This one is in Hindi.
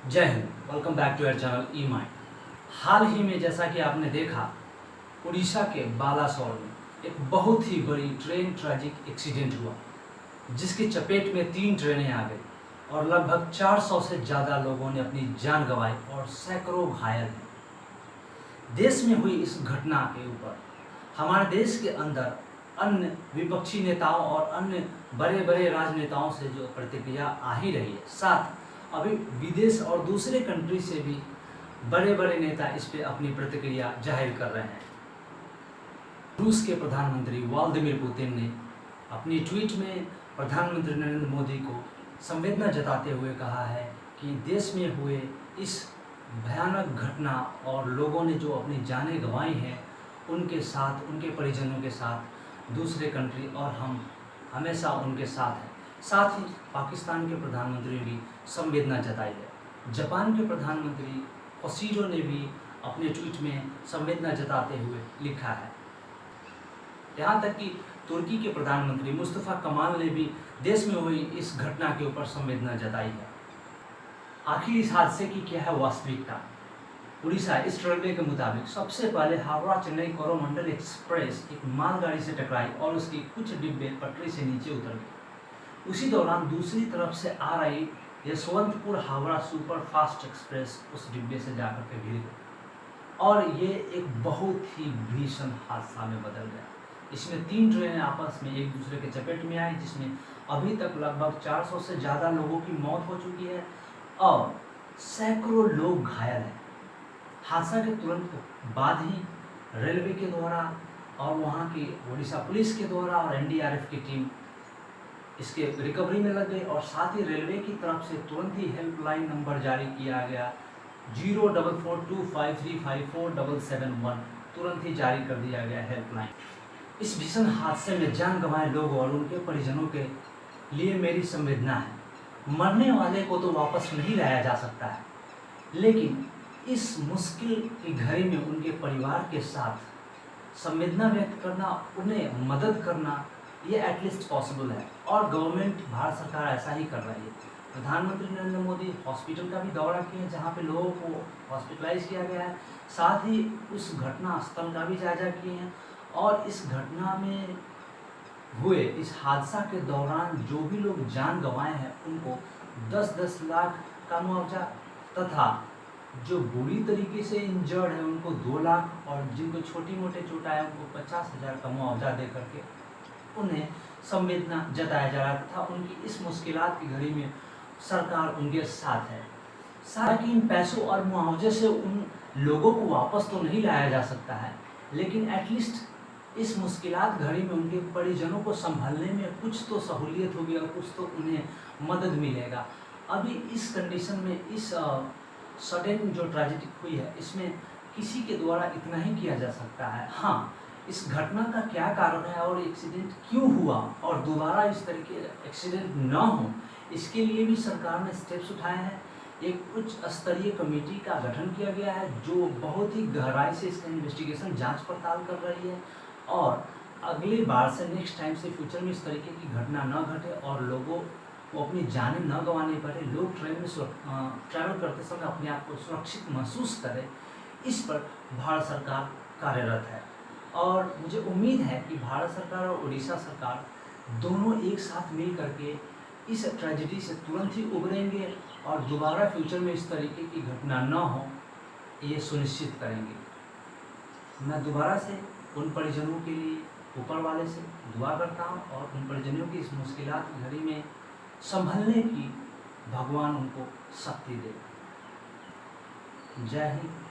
जय हिंद। Welcome back to our channel E Mind. हाल ही में जैसा कि आपने देखा, उड़ीसा के बालासोर में एक बहुत ही बड़ी ट्रेन ट्रैजिक एक्सीडेंट हुआ, जिसकी चपेट में 3 ट्रेनें आ गई और लगभग 400 से ज़्यादा लोगों ने अपनी जान गंवाई और सैकड़ों घायल हैं। देश में हुई इस घटना के ऊपर हमारे देश के अंदर अन्य विपक्षी नेताओं और अन्य बड़े बड़े राजनेताओं से जो प्रतिक्रिया आ ही रही है, साथ अभी विदेश और दूसरे कंट्री से भी बड़े बड़े नेता इस पे अपनी प्रतिक्रिया जाहिर कर रहे हैं। रूस के प्रधानमंत्री व्लादिमीर पुतिन ने अपनी ट्वीट में प्रधानमंत्री नरेंद्र मोदी को संवेदना जताते हुए कहा है कि देश में हुए इस भयानक घटना और लोगों ने जो अपनी जानें गंवाई हैं, उनके साथ, उनके परिजनों के साथ दूसरे कंट्री और हम हमेशा उनके साथ हैं। साथ ही पाकिस्तान के प्रधानमंत्री ने भी संवेदना जताई है। जापान के प्रधानमंत्री योशिहिदे ने भी अपने ट्वीट में संवेदना जताते हुए लिखा है। यहाँ तक कि तुर्की के प्रधानमंत्री मुस्तफा कमाल ने भी देश में हुई इस घटना के ऊपर संवेदना जताई है। आखिर इस हादसे की क्या है वास्तविकता? उड़ीसा इस रेलवे के मुताबिक सबसे पहले हावड़ा चेन्नई कोरोमंडल एक्सप्रेस एक मालगाड़ी से टकराई और उसकी कुछ डिब्बे पटरी से नीचे उतर गए। उसी दौरान दूसरी तरफ से आ रही Yesvantpur Howrah super fast express उस डिब्बे से जाकर के भिड़ गई और ये एक बहुत ही भीषण हादसा में बदल गया। इसमें 3 ट्रेनें आपस में एक दूसरे के चपेट में आई, जिसमें अभी तक लगभग 400 से ज़्यादा लोगों की मौत हो चुकी है और सैकड़ों लोग घायल हैं। हादसा के तुरंत बाद ही रेलवे के द्वारा और वहाँ की उड़ीसा पुलिस के द्वारा और एनडीआरएफ की टीम इसके रिकवरी में लग गई और साथ ही रेलवे की तरफ से तुरंत ही हेल्पलाइन नंबर जारी किया गया 0442535477 तुरंत ही जारी कर दिया गया हेल्पलाइन। इस भीषण हादसे में जान गंवाए लोगों और उनके परिजनों के लिए मेरी संवेदना है। मरने वाले को तो वापस नहीं लाया जा सकता है, लेकिन इस मुश्किल की घड़ी में उनके परिवार के साथ संवेदना व्यक्त करना, उन्हें मदद करना, ये एटलीस्ट पॉसिबल है और गवर्नमेंट, भारत सरकार ऐसा ही कर रही है। प्रधानमंत्री नरेंद्र मोदी हॉस्पिटल का भी दौरा किए हैं जहाँ पे लोगों को हॉस्पिटलाइज किया गया है, साथ ही उस घटना स्थल का भी जायजा किए हैं और इस घटना में हुए इस हादसा के दौरान जो भी लोग जान गंवाए हैं उनको 10-10 लाख का मुआवजा तथा जो बुरी तरीके से इंजर्ड है उनको 2 लाख और जिनको छोटी मोटे चोट आए उनको 50,000 का मुआवजा दे करके उन्हें संवेदना जताया जा रहा था। उनकी इस मुश्किलात की घड़ी में सरकार उनके साथ है। साथ ही इन पैसों और मुआवजे से उन लोगों को वापस तो नहीं लाया जा सकता है, लेकिन एटलीस्ट इस मुश्किलात घड़ी में उनके परिजनों को संभालने में कुछ तो सहूलियत होगी और कुछ तो उन्हें मदद मिलेगा। अभी इस कंडीशन में इस सडन जो ट्रेजेडी हुई है, इसमें किसी के द्वारा इतना ही किया जा सकता है। हाँ, इस घटना का क्या कारण है और एक्सीडेंट क्यों हुआ और दोबारा इस तरीके एक्सीडेंट न हो, इसके लिए भी सरकार ने स्टेप्स उठाए हैं। एक उच्च स्तरीय कमेटी का गठन किया गया है जो बहुत ही गहराई से इसका इन्वेस्टिगेशन, जांच पड़ताल कर रही है और अगली बार से, नेक्स्ट टाइम से फ्यूचर में इस तरीके की घटना न घटे और लोगों को अपनी जानें न गंवानी पड़े, लोग ट्रेन में ट्रैवल करते समय अपने आप को सुरक्षित महसूस करें, इस पर भारत सरकार कार्यरत है। और मुझे उम्मीद है कि भारत सरकार और उड़ीसा सरकार दोनों एक साथ मिल करके इस ट्रेजेडी से तुरंत ही उबरेंगे और दोबारा फ्यूचर में इस तरीके की घटना न हो, ये सुनिश्चित करेंगे। मैं दोबारा से उन परिजनों के लिए ऊपर वाले से दुआ करता हूँ और उन परिजनों की इस मुश्किलात की घड़ी में संभलने की भगवान उनको शक्ति दे। जय हिंद।